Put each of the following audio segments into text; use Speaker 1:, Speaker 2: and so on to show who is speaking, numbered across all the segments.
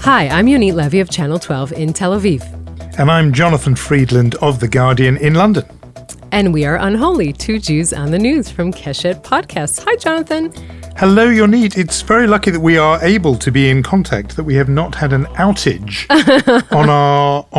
Speaker 1: Hi, I'm Yonit Levy of Channel 12 in Tel Aviv.
Speaker 2: And I'm Jonathan Friedland of The Guardian in London.
Speaker 1: And we are Unholy, two Jews on the news from Keshet Podcasts. Hi, Jonathan.
Speaker 2: Hello, Yonit. It's very lucky that we are able to be in contact, that we have not had an outage on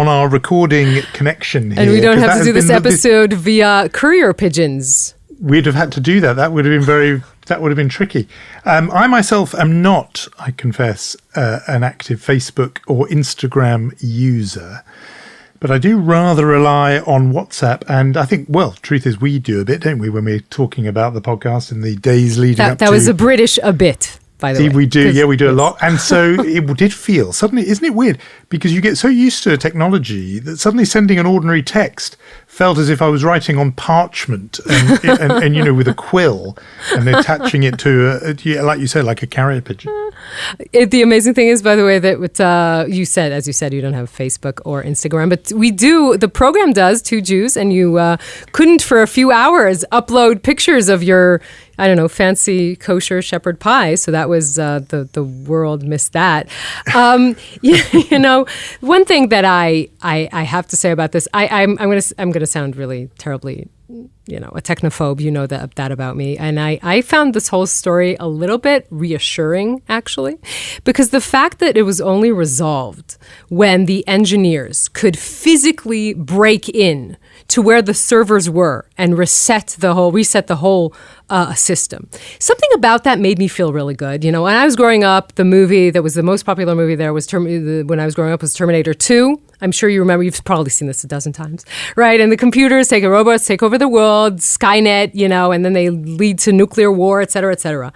Speaker 2: our recording connection here.
Speaker 1: And we don't have to do this episode via courier pigeons.
Speaker 2: We'd have had to do that. That would have been tricky. I myself am not, I confess, an active Facebook or Instagram user. But I do rather rely on WhatsApp, and I think, well, truth is we do a bit, don't we, when we're talking about the podcast in the days leading up to...
Speaker 1: That was a British a bit, by the way.
Speaker 2: We do, we do a lot. And so it did feel, suddenly, isn't it weird? Because you get so used to technology that suddenly sending an ordinary text felt as if I was writing on parchment and you know, with a quill and attaching it to, like you said, like a carrier pigeon.
Speaker 1: The amazing thing is, by the way, that you said, you don't have Facebook or Instagram, but we do, the program does, Two Jews, and you couldn't for a few hours upload pictures of your, I don't know, fancy kosher shepherd pie. So that was, the world missed that. You know, one thing that I have to say about this, I'm going to sound really terribly, you know, a technophobe, you know that about me. And I found this whole story a little bit reassuring, actually, because the fact that it was only resolved when the engineers could physically break in to where the servers were and reset the whole system. Something about that made me feel really good. You know, when I was growing up, the movie that was the most popular movie there was when I was growing up was Terminator 2. I'm sure you remember, you've probably seen this a dozen times, right? And the robots take over the world, Skynet, you know, and then they lead to nuclear war, et cetera, et cetera.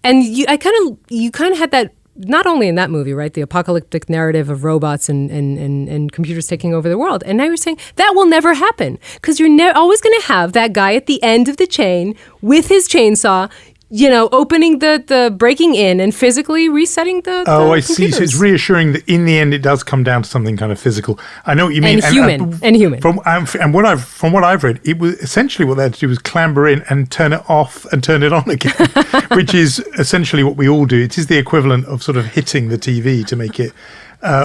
Speaker 1: And you kind of had that, not only in that movie, right? The apocalyptic narrative of robots and computers taking over the world. And now you're saying that will never happen because you're always going to have that guy at the end of the chain with his chainsaw, you know, opening the breaking in and physically resetting the
Speaker 2: I see. So it's reassuring that in the end it does come down to something kind of physical. I know what you mean.
Speaker 1: And human.
Speaker 2: From what I've read, it was essentially what they had to do was clamber in and turn it off and turn it on again, which is essentially what we all do. It is the equivalent of sort of hitting the TV to make it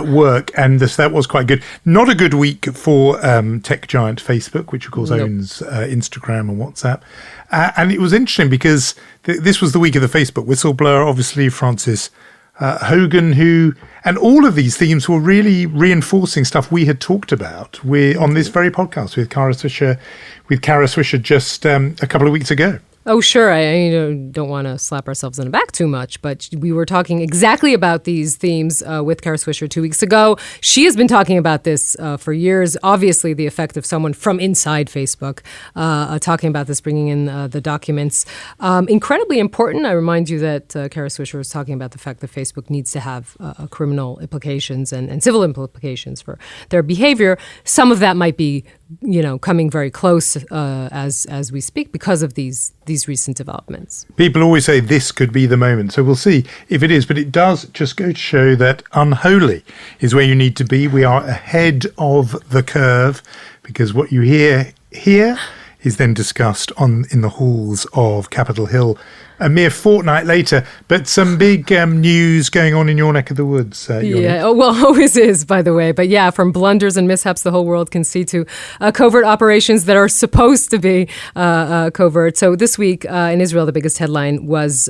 Speaker 2: work, and that was quite good. Not a good week for tech giant Facebook, which of course owns Instagram and WhatsApp. And it was interesting because this was the week of the Facebook whistleblower, obviously Francis Hogan, and all of these themes were really reinforcing stuff we had talked about on this very podcast with Kara Swisher just a couple of weeks ago.
Speaker 1: Oh, sure. I don't want to slap ourselves in the back too much, but we were talking exactly about these themes with Kara Swisher 2 weeks ago. She has been talking about this for years. Obviously, the effect of someone from inside Facebook talking about this, bringing in the documents. Incredibly important. I remind you that Kara Swisher was talking about the fact that Facebook needs to have criminal implications and civil implications for their behavior. Some of that might be, you know, coming very close as we speak because of these recent developments.
Speaker 2: People always say this could be the moment, so we'll see if it is. But it does just go to show that unholy is where you need to be. We are ahead of the curve because what you hear here is then discussed in the halls of Capitol Hill a mere fortnight later. But some big news going on in your neck of the woods.
Speaker 1: Yeah, well, always is, by the way. But yeah, from blunders and mishaps the whole world can see to covert operations that are supposed to be covert. So this week in Israel, the biggest headline was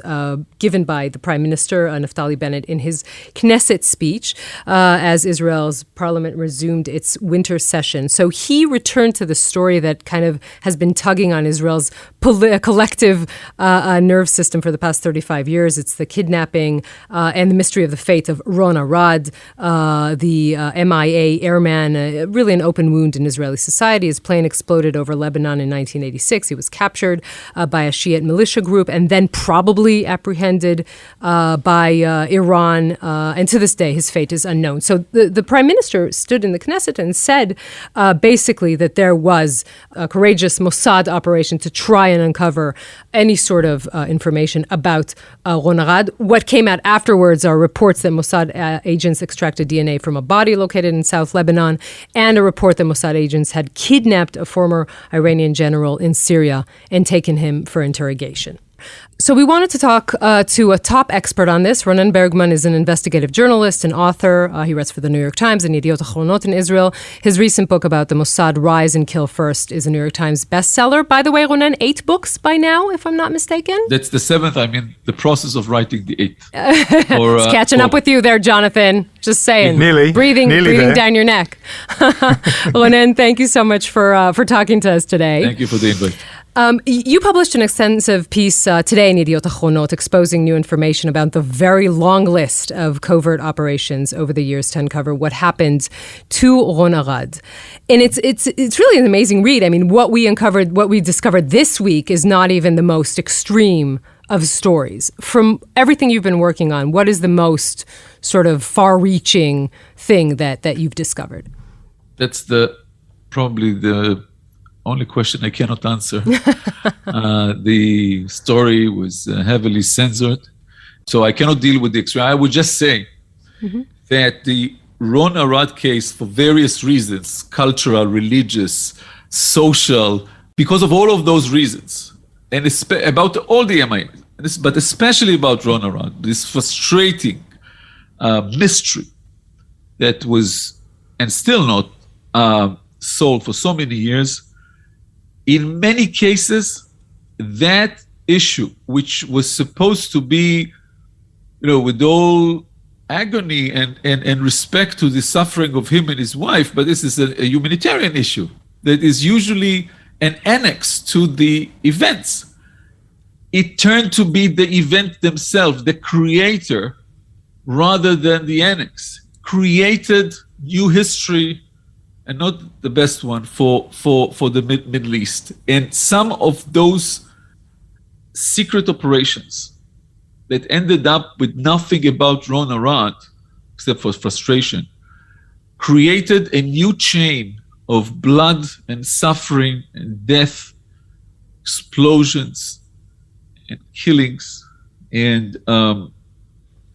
Speaker 1: given by the Prime Minister, Naftali Bennett, in his Knesset speech as Israel's parliament resumed its winter session. So he returned to the story that kind of has been tugging on Israel's collective nerve system for the past 35 years. It's the kidnapping and the mystery of the fate of Ron Arad, the MIA airman, really an open wound in Israeli society. His plane exploded over Lebanon in 1986. He was captured by a Shiite militia group and then probably apprehended by Iran. And to this day, his fate is unknown. So the Prime Minister stood in the Knesset and said basically that there was a courageous Mossad operation to try and uncover any sort of information about Ron Arad. What came out afterwards are reports that Mossad agents extracted DNA from a body located in South Lebanon, and a report that Mossad agents had kidnapped a former Iranian general in Syria and taken him for interrogation. So we wanted to talk to a top expert on this. Ronen Bergman is an investigative journalist and author. He writes for the New York Times and Yonit in Israel. His recent book about the Mossad rise and kill first is a New York Times bestseller. By the way, Ronen, 8 books by now, if I'm not mistaken.
Speaker 3: That's the 7th. I'm in the process of writing the 8th.
Speaker 1: It's catching up with you there, Jonathan. Just saying.
Speaker 2: Nearly
Speaker 1: breathing
Speaker 2: there.
Speaker 1: Down your neck. Ronen, thank you so much for talking to us today.
Speaker 3: Thank you for the invite.
Speaker 1: You published an extensive piece today in Yonit exposing new information about the very long list of covert operations over the years to uncover what happened to Ron Arad. And it's really an amazing read. I mean, what we discovered this week is not even the most extreme of stories. From everything you've been working on, what is the most sort of far-reaching thing that you've discovered?
Speaker 3: That's probably the only question I cannot answer. The story was heavily censored, so I cannot deal with the extreme. I would just say that the Ron Arad case, for various reasons, cultural, religious, social, because of all of those reasons, and about all the MIA, but especially about Ron Arad, this frustrating mystery that was, and still not, solved for so many years. In many cases, that issue, which was supposed to be, with all agony and respect to the suffering of him and his wife, but this is a humanitarian issue that is usually an annex to the events. It turned to be the event themselves, the creator, rather than the annex, created new history, and not the best one for the Middle East. And some of those secret operations that ended up with nothing about Ron Arad, except for frustration, created a new chain of blood and suffering and death, explosions and killings. And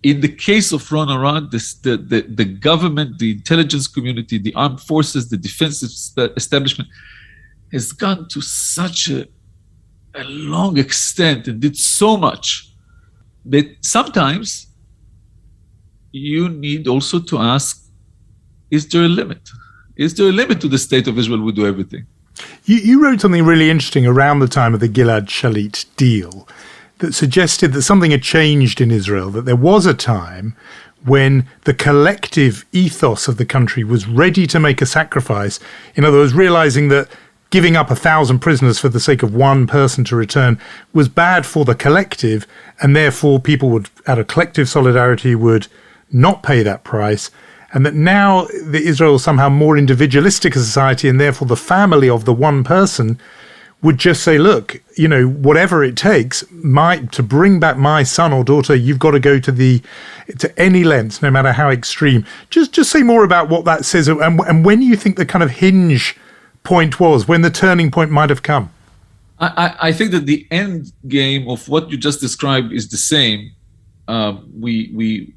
Speaker 3: in the case of Ron Arad, the government, the intelligence community, the armed forces, the defense establishment has gone to such a long extent and did so much that sometimes you need also to ask, is there a limit? Is there a limit to the state of Israel who do everything?
Speaker 2: You wrote something really interesting around the time of the Gilad Shalit deal that suggested that something had changed in Israel, that there was a time when the collective ethos of the country was ready to make a sacrifice. In other words, realizing that giving up 1,000 prisoners for the sake of one person to return was bad for the collective, and therefore people would, out of collective solidarity, would not pay that price. And that now the Israel is somehow more individualistic a society, and therefore the family of the one person would just say, look, whatever it takes, to bring back my son or daughter, you've got to go to any lengths, no matter how extreme. Just say more about what that says, and when you think the kind of hinge point was, when the turning point might have come.
Speaker 3: I think that the end game of what you just described is the same. We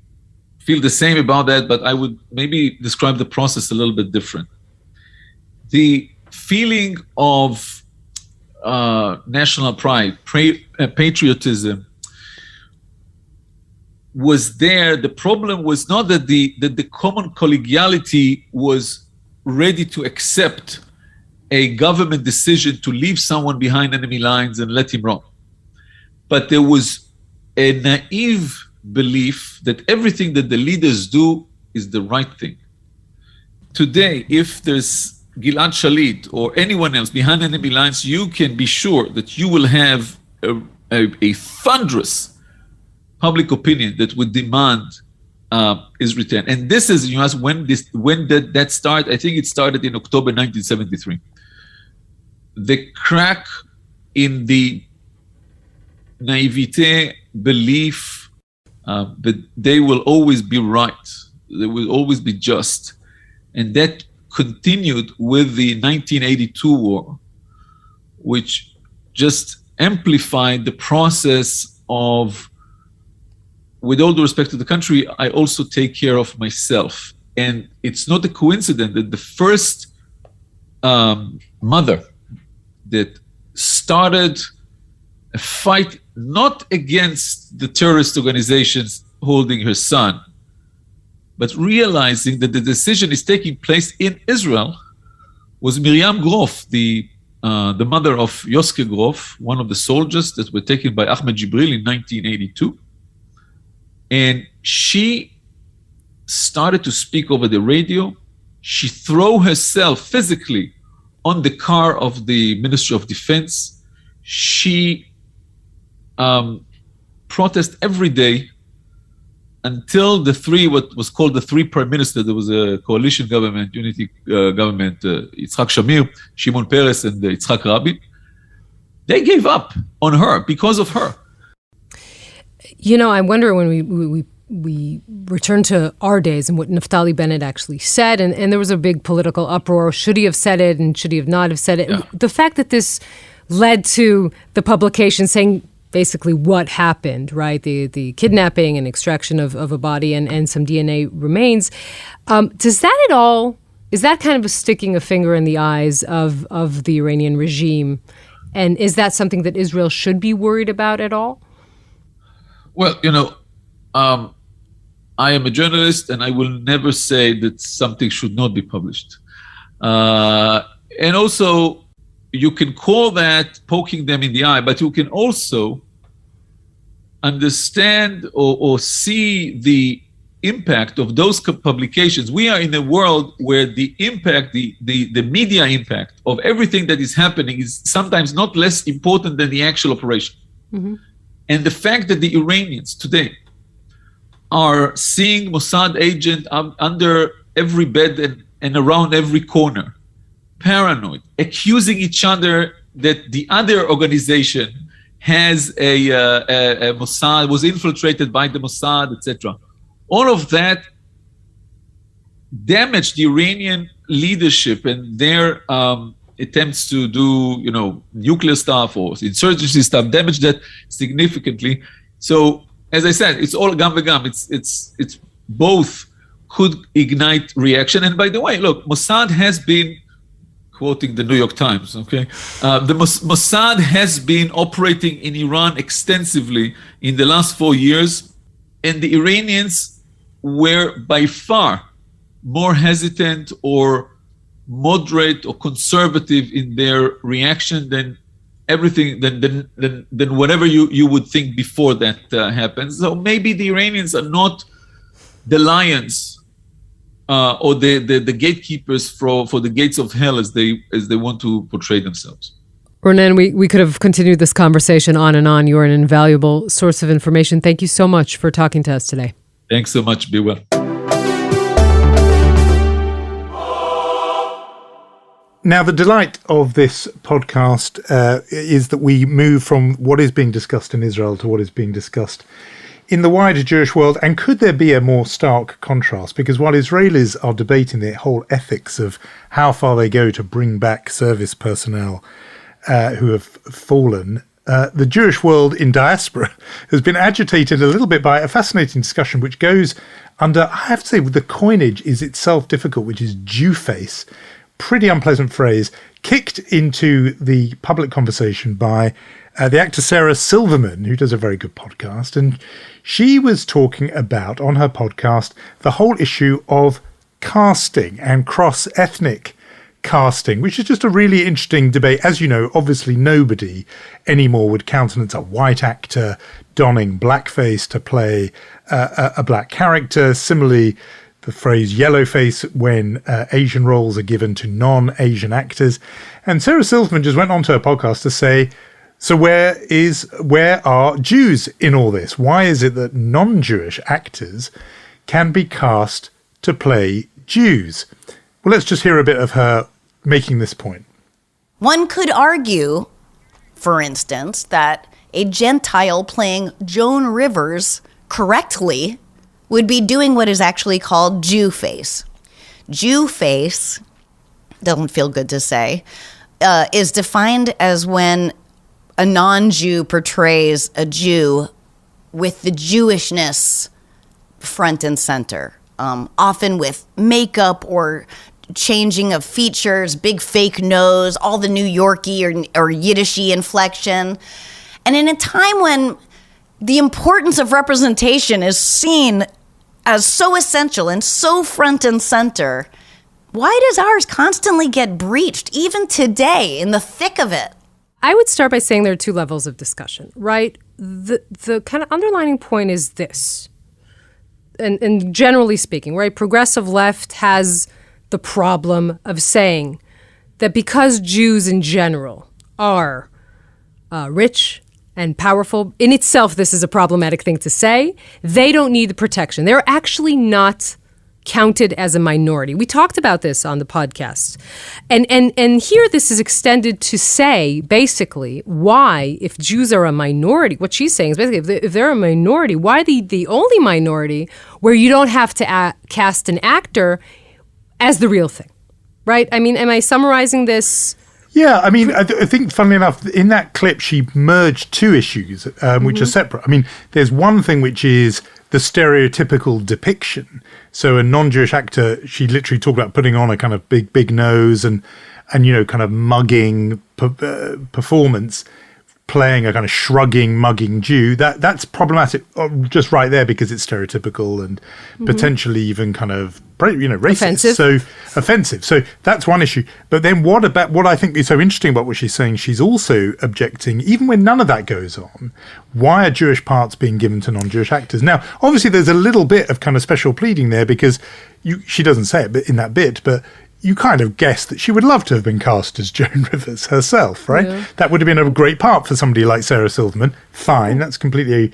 Speaker 3: feel the same about that, but I would maybe describe the process a little bit different. The feeling of national pride, patriotism was there. The problem was not that the common collegiality was ready to accept a government decision to leave someone behind enemy lines and let him run. But there was a naive belief that everything that the leaders do is the right thing. Today, if there's Gilad Shalit or anyone else behind enemy lines, you can be sure that you will have a thunderous public opinion that would demand his return. And this is, you ask, when did that start? I think it started in October 1973. The crack in the naivete belief that they will always be right, they will always be just, and that continued with the 1982 war, which just amplified the process of, with all due respect to the country, I also take care of myself. And it's not a coincidence that the first mother that started a fight not against the terrorist organizations holding her son, but realizing that the decision is taking place in Israel, was Miriam Grof, the mother of Yoske Grof, one of the soldiers that were taken by Ahmed Jibril in 1982. And she started to speak over the radio. She threw herself physically on the car of the Ministry of Defense. She protested every day until what was called the three prime ministers. There was a coalition government, unity government, Yitzhak Shamir, Shimon Peres, and Yitzhak Rabin. They gave up on her because of her.
Speaker 1: You know, I wonder when we return to our days and what Naftali Bennett actually said, and there was a big political uproar. Should he have said it and should he have not have said it?
Speaker 3: Yeah.
Speaker 1: The fact that this led to the publication saying basically what happened, right? The kidnapping and extraction of a body and some DNA remains. Does that at all, is that kind of a sticking a finger in the eyes of the Iranian regime? And is that something that Israel should be worried about at all?
Speaker 3: Well, I am a journalist and I will never say that something should not be published. And also, you can call that poking them in the eye, but you can also understand or see the impact of those publications. We are in a world where the impact, the media impact of everything that is happening is sometimes not less important than the actual operation. Mm-hmm. And the fact that the Iranians today are seeing Mossad agent under every bed and around every corner, paranoid, accusing each other that the other organization has a Mossad, was infiltrated by the Mossad, etc. All of that damaged the Iranian leadership and their attempts to do, nuclear stuff or insurgency stuff, damaged that significantly. So, as I said, it's all gam v'gam. It's both could ignite reaction. And by the way, look, Mossad has been, quoting the New York Times, okay? The Mossad has been operating in Iran extensively in the last 4 years, and the Iranians were by far more hesitant or moderate or conservative in their reaction than everything, than whatever you would think before that happens. So maybe the Iranians are not the lions or the gatekeepers for the gates of hell as they want to portray themselves.
Speaker 1: Ronen, we could have continued this conversation on and on. You're an invaluable source of information. Thank you so much for talking to us today.
Speaker 3: Thanks so much. Be well.
Speaker 2: Now, the delight of this podcast is that we move from what is being discussed in Israel to what is being discussed in the wider Jewish world. And could there be a more stark contrast? Because while Israelis are debating the whole ethics of how far they go to bring back service personnel who have fallen, the Jewish world in diaspora has been agitated a little bit by a fascinating discussion which goes under, I have to say, the coinage is itself difficult, which is Jew-face. Pretty unpleasant phrase, kicked into the public conversation by the actor Sarah Silverman, who does a very good podcast. And she was talking about, on her podcast, the whole issue of casting and cross-ethnic casting, which is just a really interesting debate. As you know, obviously nobody anymore would countenance a white actor donning blackface to play a black character. Similarly, the phrase yellowface when Asian roles are given to non-Asian actors. And Sarah Silverman just went on to her podcast to say, so where are Jews in all this? Why is it that non-Jewish actors can be cast to play Jews? Well, let's just hear a bit of her making this point.
Speaker 4: One could argue, for instance, that a Gentile playing Joan Rivers correctly would be doing what is actually called Jew face. Jew face, doesn't feel good to say, is defined as when a non-Jew portrays a Jew with the Jewishness front and center, often with makeup or changing of features, big fake nose, all the New Yorkie or Yiddishy inflection. And in a time when the importance of representation is seen as so essential and so front and center, why does ours constantly get breached, even today, in the thick of it?
Speaker 1: I would start by saying there are two levels of discussion, right? The kind of underlining point is this, and generally speaking, right? Progressive left has the problem of saying that because Jews in general are rich and powerful, in itself this is a problematic thing to say. They don't need the protection. They're actually not counted as a minority. We talked about this on the podcast. And here this is extended to say, basically, why, if Jews are a minority, what she's saying is basically, if they're a minority, why the only minority where you don't have to cast an actor as the real thing, right? I mean, am I summarizing this?
Speaker 2: Yeah, I mean, I think, funnily enough, in that clip, she merged two issues, which are separate. I mean, there's one thing which is the stereotypical depiction. So a non-Jewish actor, she literally talked about putting on a kind of big nose and kind of mugging performance, playing a kind of shrugging, mugging Jew. That's problematic just right there because it's stereotypical and potentially even kind of racist.
Speaker 1: Offensive.
Speaker 2: So offensive. So that's one issue. But then what I think is so interesting about what she's saying, she's also objecting, even when none of that goes on, why are Jewish parts being given to non-Jewish actors? Now, obviously there's a little bit of kind of special pleading there because she doesn't say it in that bit, but you kind of guess that she would love to have been cast as Joan Rivers herself, right? Yeah. That would have been a great part for somebody like Sarah Silverman. Fine, that's completely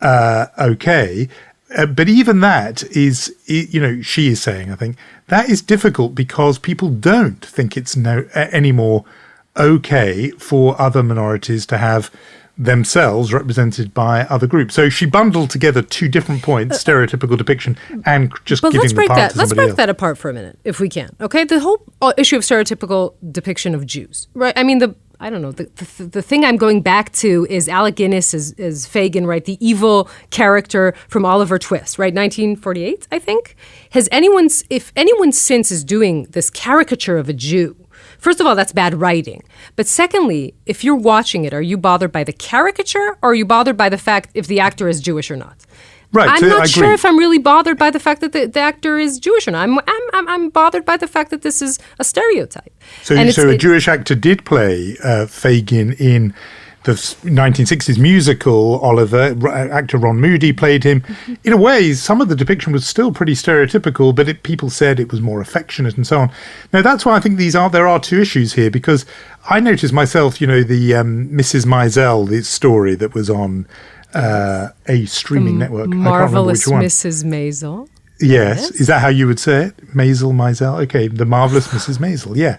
Speaker 2: okay. But even that is, she is saying, I think, that is difficult because people don't think it's anymore okay for other minorities to have themselves represented by other groups. So she bundled together two different points, stereotypical depiction and just giving the part to somebody else.
Speaker 1: Let's break that apart for a minute, if we can. Okay, the whole issue of stereotypical depiction of Jews, right? I mean, the thing I'm going back to is Alec Guinness as Fagin, right? The evil character from Oliver Twist, right? 1948, I think. If anyone since is doing this caricature of a Jew, first of all, that's bad writing. But secondly, if you're watching it, are you bothered by the caricature or are you bothered by the fact if the actor is Jewish or not?
Speaker 2: Right,
Speaker 1: I'm not sure if I'm really bothered by the fact that the actor is Jewish or not. I'm bothered by the fact that this is a stereotype.
Speaker 2: So a Jewish actor did play Fagin in the 1960s musical Oliver. Actor Ron Moody played him. In a way, some of the depiction was still pretty stereotypical, but people said it was more affectionate and so on. Now, that's why I think there are two issues here, because I noticed myself, the Mrs. Maisel, the story that was on a streaming network.
Speaker 1: Marvelous Mrs. Maisel.
Speaker 2: Yes. Is that how you would say it? Maisel. Okay. The Marvelous Mrs. Maisel. Yeah.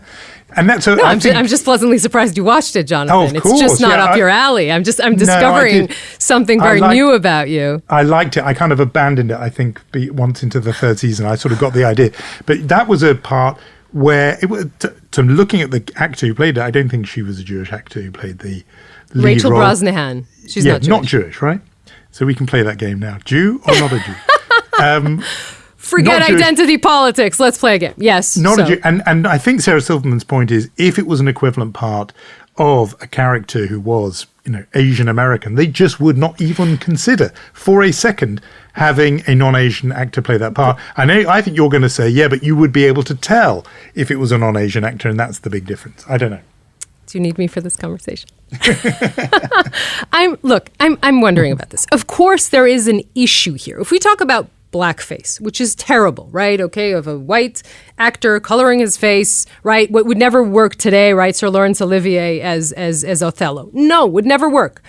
Speaker 2: And that's so.
Speaker 1: I'm just pleasantly surprised you watched it, Jonathan.
Speaker 2: Oh, of course.
Speaker 1: It's just not up your alley. I'm discovering something very new about you.
Speaker 2: I liked it. I kind of abandoned it, I think, once into the third season. I sort of got the idea. But that was a part where it was to looking at the actor who played it, I don't think she was a Jewish actor who played the lead
Speaker 1: Rachel
Speaker 2: role.
Speaker 1: Brosnahan. She's not Jewish,
Speaker 2: right? So we can play that game now. Jew or not a Jew?
Speaker 1: Forget identity politics. Let's play a game. Yes.
Speaker 2: Not a Jew. And I think Sarah Silverman's point is, if it was an equivalent part of a character who was, Asian American, they just would not even consider for a second having a non-Asian actor play that part. I think you're going to say, yeah, but you would be able to tell if it was a non-Asian actor, and that's the big difference. I don't know.
Speaker 1: Do you need me for this conversation? I'm wondering about this. Of course, there is an issue here. If we talk about blackface, which is terrible, right? Okay, of a white actor coloring his face, right? What would never work today, right? Sir Laurence Olivier as Othello. No, would never work.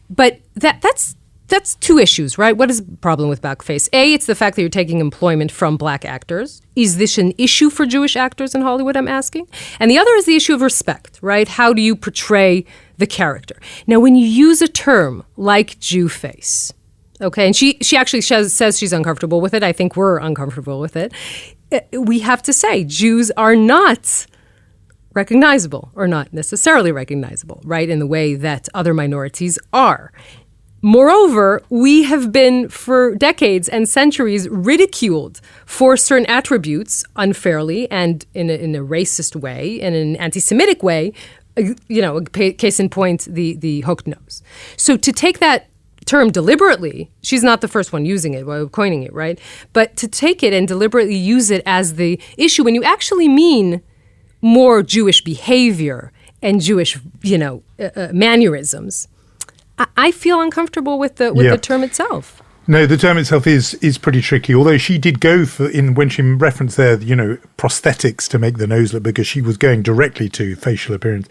Speaker 1: But that's two issues, right? What is the problem with blackface? A, it's the fact that you're taking employment from black actors. Is this an issue for Jewish actors in Hollywood, I'm asking? And the other is the issue of respect, right? How do you portray the character? Now, when you use a term like Jew face, okay, and she actually says she's uncomfortable with it. I think we're uncomfortable with it. We have to say Jews are not recognizable or not necessarily recognizable, right, in the way that other minorities are. Moreover, we have been for decades and centuries ridiculed for certain attributes unfairly and in a racist way and in an anti-Semitic way Case in point, the hooked nose. So to take that term deliberately, she's not the first one using it, coining it, right? But to take it and deliberately use it as the issue when you actually mean more Jewish behavior and Jewish, mannerisms, I feel uncomfortable with the term itself.
Speaker 2: No, the term itself is pretty tricky. Although she did go when she referenced there, prosthetics to make the nose look bigger, she was going directly to facial appearance.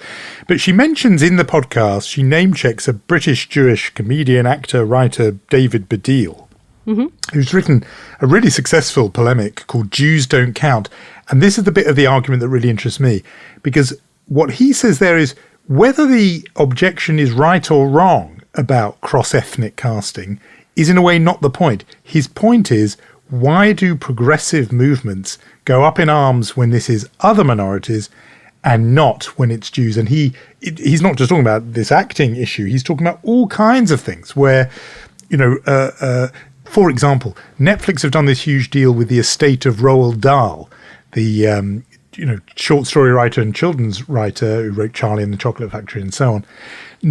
Speaker 2: But she mentions in the podcast, she name checks a British Jewish comedian, actor, writer, David Baddiel, who's written a really successful polemic called Jews Don't Count. And this is the bit of the argument that really interests me, because what he says there is whether the objection is right or wrong about cross-ethnic casting is in a way not the point. His point is, why do progressive movements go up in arms when this is other minorities and not when it's Jews? And he's not just talking about this acting issue. He's talking about all kinds of things where, for example, Netflix have done this huge deal with the estate of Roald Dahl, the short story writer and children's writer who wrote Charlie and the Chocolate Factory and so on.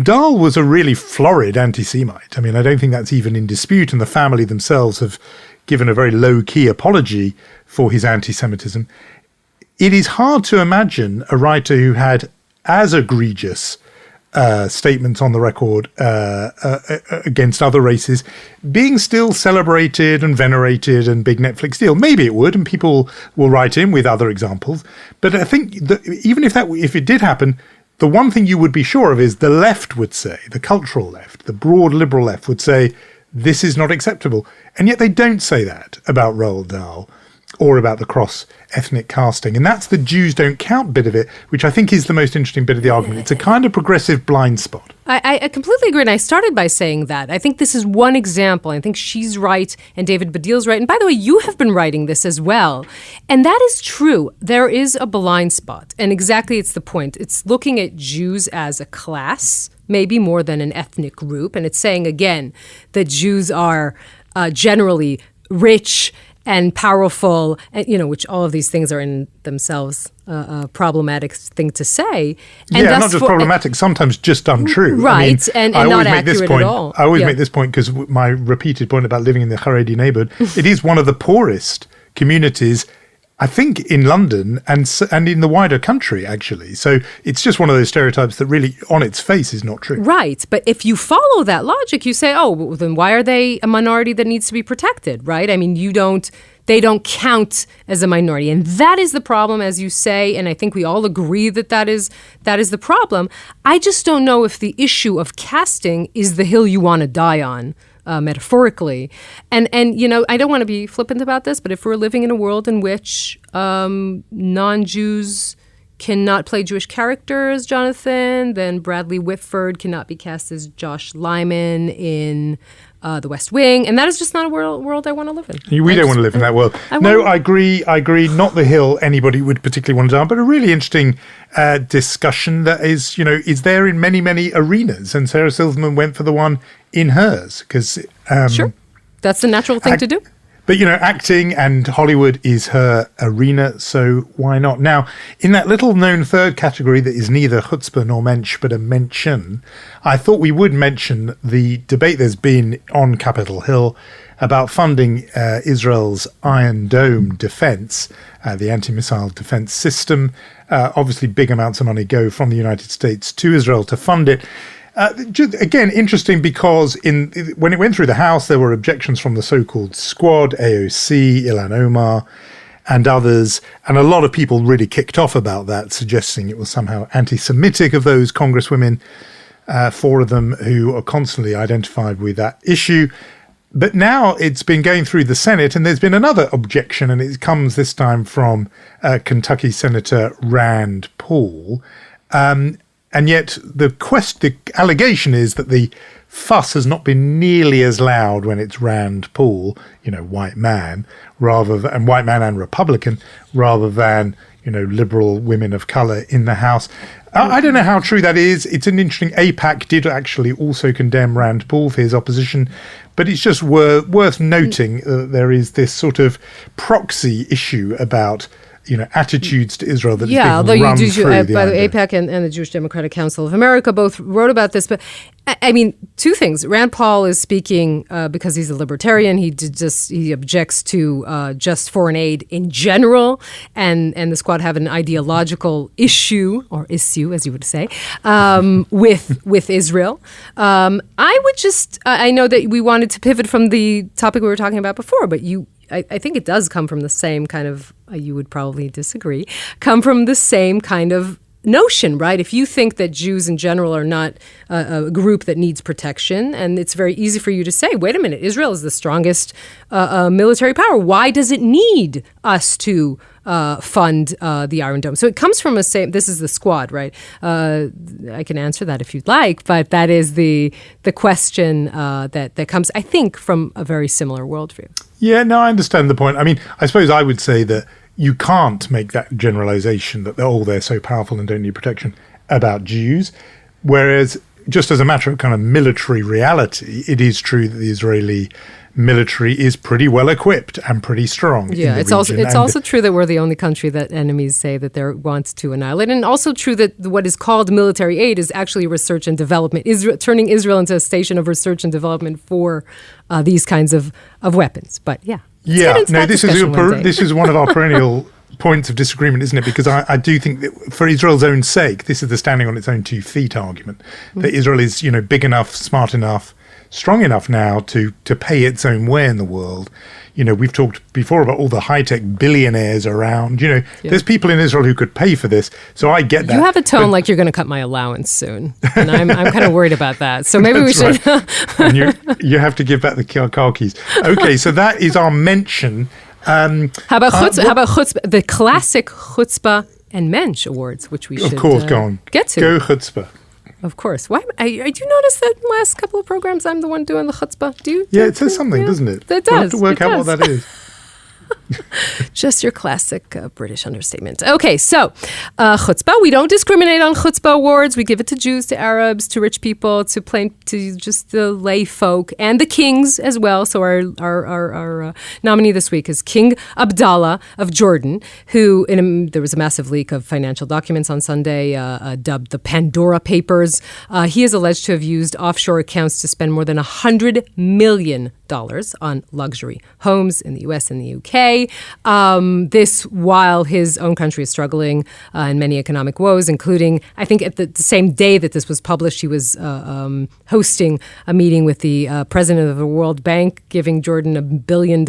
Speaker 2: Dahl was a really florid anti-Semite. I mean, I don't think that's even in dispute, and the family themselves have given a very low-key apology for his anti-Semitism. It is hard to imagine a writer who had as egregious statements on the record against other races being still celebrated and venerated and big Netflix deal. Maybe it would, and people will write in with other examples. But I think that even if it did happen, the one thing you would be sure of is the left would say, the cultural left, the broad liberal left would say, this is not acceptable. And yet they don't say that about Roald Dahl or about the cross-ethnic casting. And that's the Jews don't count bit of it, which I think is the most interesting bit of the argument. It's a kind of progressive blind spot.
Speaker 1: I completely agree. And I started by saying that. I think this is one example. I think she's right and David Baddiel's right. And by the way, you have been writing this as well. And that is true. There is a blind spot. And exactly it's the point. It's looking at Jews as a class, maybe more than an ethnic group. And it's saying, again, that Jews are generally rich and powerful, and, which all of these things are in themselves a problematic thing to say. And
Speaker 2: not just problematic, sometimes just untrue.
Speaker 1: Right, I mean, and not accurate at all.
Speaker 2: I always make this point because my repeated point about living in the Haredi neighborhood, it is one of the poorest communities, I think, in London and in the wider country, actually. So it's just one of those stereotypes that really, on its face, is not true.
Speaker 1: Right. But if you follow that logic, you say, well, then why are they a minority that needs to be protected, right? I mean, they don't count as a minority. And that is the problem, as you say, and I think we all agree that is the problem. I just don't know if the issue of casting is the hill you want to die on. Metaphorically. And I don't want to be flippant about this, but if we're living in a world in which non-Jews cannot play Jewish characters, Jonathan, then Bradley Whitford cannot be cast as Josh Lyman in The West Wing. And that is just not a world I want to live in.
Speaker 2: We don't want to live in that world. I agree. Not the hill anybody would particularly want to die on, but a really interesting discussion that is there in many, many arenas. And Sarah Silverman went for the one in hers because
Speaker 1: sure, that's the natural thing to do.
Speaker 2: But acting and Hollywood is her arena, so why not? Now, in that little known third category that is neither chutzpah nor mensch but a mention, I thought we would mention the debate there's been on Capitol Hill about funding Israel's Iron Dome defense, the anti-missile defense system. Obviously, big amounts of money go from the United States to Israel to fund it. Again, interesting because when it went through the House, there were objections from the so-called Squad, AOC, Ilhan Omar, and others. And a lot of people really kicked off about that, suggesting it was somehow anti-Semitic of those congresswomen, four of them who are constantly identified with that issue. But now it's been going through the Senate, and there's been another objection, and it comes this time from Kentucky Senator Rand Paul. And yet the allegation is that the fuss has not been nearly as loud when it's Rand Paul, white man, white man and Republican, rather than, liberal women of color in the House. I don't know how true that is. It's an interesting. AIPAC did actually also condemn Rand Paul for his opposition, but it's just worth noting that there is this sort of proxy issue about attitudes to Israel that
Speaker 1: yeah, although
Speaker 2: run
Speaker 1: you do,
Speaker 2: through
Speaker 1: by the
Speaker 2: Iron Dome.
Speaker 1: AIPAC and the Jewish Democratic Council of America both wrote about this. But I mean, two things. Rand Paul is speaking because he's a libertarian. He objects to just foreign aid in general, and the Squad have an ideological issue, or issue as you would say, with Israel. I know that we wanted to pivot from the topic we were talking about before, but I think it does come from the same kind of, you would probably disagree, come from the same kind of notion, right? If you think that Jews in general are not a group that needs protection, and it's very easy for you to say, wait a minute, Israel is the strongest military power. Why does it need us to fund the Iron Dome? So it comes from this is the Squad, right? I can answer that if you'd like, but that is the question that comes, I think, from a very similar worldview.
Speaker 2: Yeah, no, I understand the point. I mean, I suppose I would say that you can't make that generalization that they're so powerful and don't need protection about Jews. Whereas, just as a matter of kind of military reality, it is true that the Israeli military is pretty well equipped and pretty strong.
Speaker 1: Yeah, it's also true that we're the only country that enemies say that they want to annihilate, and also true that what is called military aid is actually research and development. Turning Israel into a station of research and development for these kinds of weapons. But yeah. This is one of our perennial points of disagreement, isn't it? Because I do think that for Israel's own sake, this is the standing on its own 2 feet argument, that Israel is, big enough, smart enough, strong enough now to pay its own way in the world. We've talked before about all the high-tech billionaires around. There's people in Israel who could pay for this. So I get that. You have a tone like you're going to cut my allowance soon. And I'm kind of worried about that. So maybe we should.
Speaker 2: Right. And you have to give back the car keys. Okay, so that is our mention.
Speaker 1: How about chutzpah, the classic chutzpah and mensch awards, which we should
Speaker 2: of course, go on.
Speaker 1: Get to.
Speaker 2: Go chutzpah.
Speaker 1: Of course. Why? Do you notice that in the last couple of programs I'm the one doing the chutzpah? Do you?
Speaker 2: Yeah, it says something, doesn't it?
Speaker 1: It does.
Speaker 2: We'll have to work out what that is.
Speaker 1: Just your classic British understatement. Okay, so chutzpah. We don't discriminate on chutzpah awards. We give it to Jews, to Arabs, to rich people, to just the lay folk, and the kings as well. So our nominee this week is King Abdallah of Jordan, who there was a massive leak of financial documents on Sunday, dubbed the Pandora Papers. He is alleged to have used offshore accounts to spend more than $100 million on luxury homes in the US and the UK. This while his own country is struggling in many economic woes, including, I think at the same day that this was published, he was hosting a meeting with the president of the World Bank, giving Jordan $1 billion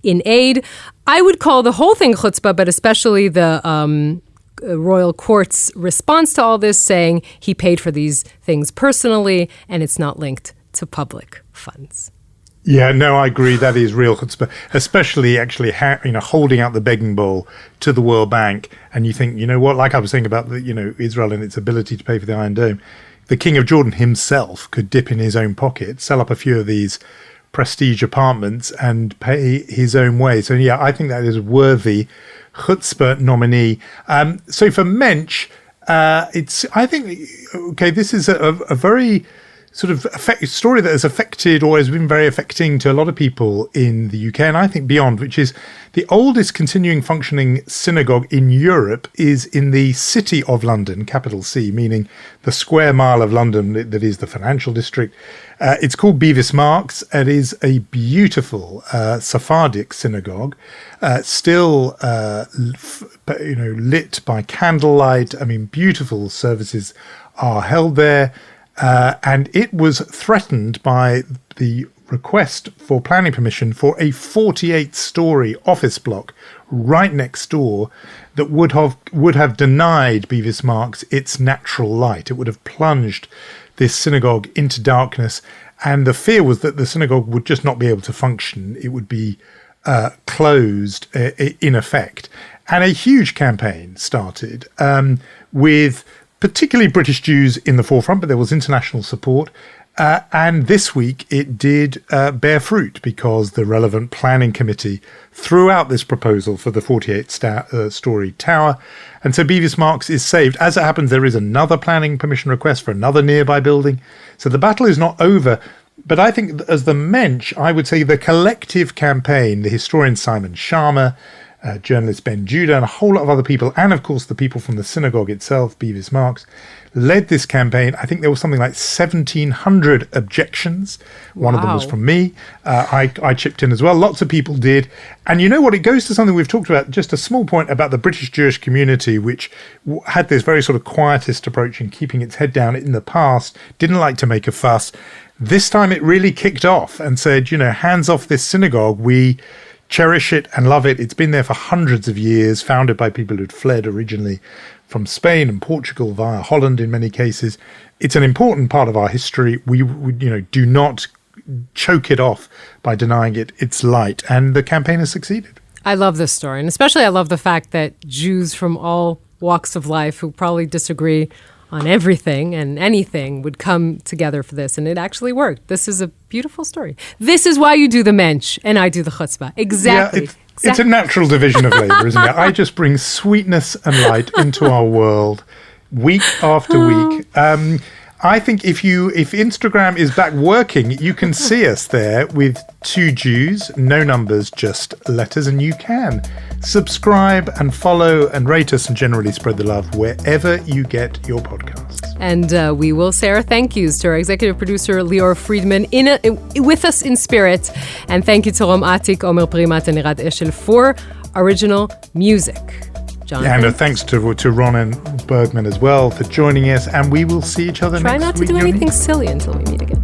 Speaker 1: in aid. I would call the whole thing chutzpah, but especially the royal court's response to all this, saying he paid for these things personally and it's not linked to public funds.
Speaker 2: Yeah, no, I agree. That is real chutzpah, especially actually, holding out the begging bowl to the World Bank. And you think, what? Like I was saying about Israel and its ability to pay for the Iron Dome, the King of Jordan himself could dip in his own pocket, sell up a few of these prestige apartments, and pay his own way. So yeah, I think that is a worthy chutzpah nominee. So for Mensch, this is a very sort of story that has affected or has been very affecting to a lot of people in the UK and I think beyond, which is the oldest continuing functioning synagogue in Europe is in the City of London, capital C, meaning the square mile of London that is the financial district. It's called Bevis Marks. It is a beautiful Sephardic synagogue, still lit by candlelight. I mean, beautiful services are held there. And it was threatened by the request for planning permission for a 48-story office block right next door that would have denied Bevis Marks its natural light. It would have plunged this synagogue into darkness, and the fear was that the synagogue would just not be able to function. It would be closed in effect. And a huge campaign started with particularly British Jews in the forefront, but there was international support. And this week it did bear fruit because the relevant planning committee threw out this proposal for the 48-story tower. And so Bevis Marks is saved. As it happens, there is another planning permission request for another nearby building. So the battle is not over. But I think as the Mensch, I would say the collective campaign, the historian Simon Sharma, journalist Ben Judah, and a whole lot of other people, and of course the people from the synagogue itself, Beavis Marks, led this campaign. I think there was something like 1,700 objections. One of them was from me. I chipped in as well. Lots of people did. And you know what? It goes to something we've talked about, just a small point about the British Jewish community, which had this very sort of quietist approach in keeping its head down in the past, didn't like to make a fuss. This time it really kicked off and said, hands off this synagogue. We cherish it and love it. It's been there for hundreds of years, founded by people who'd fled originally from Spain and Portugal via Holland in many cases. It's an important part of our history. We do not choke it off by denying it its light. And the campaign has succeeded.
Speaker 1: I love this story. And especially I love the fact that Jews from all walks of life who probably disagree on everything and anything would come together for this. And it actually worked. This is a beautiful story. This is why you do the mensch and I do the chutzpah. Exactly.
Speaker 2: Yeah, it's a natural division of labor, isn't it? I just bring sweetness and light into our world week after week. I think if Instagram is back working, you can see us there with 2 Jews, no numbers, just letters, and you can subscribe and follow and rate us and generally spread the love wherever you get your podcasts.
Speaker 1: And we will say our thank yous to our executive producer, Lior Friedman, with us in spirit. And thank you to Rom Atik, Omer Primat, and Irad Eshel for original music. Jonathan?
Speaker 2: And thanks to Ronen Bergman as well for joining us. And we will see each other next week.
Speaker 1: Try not to do anything silly until we meet again.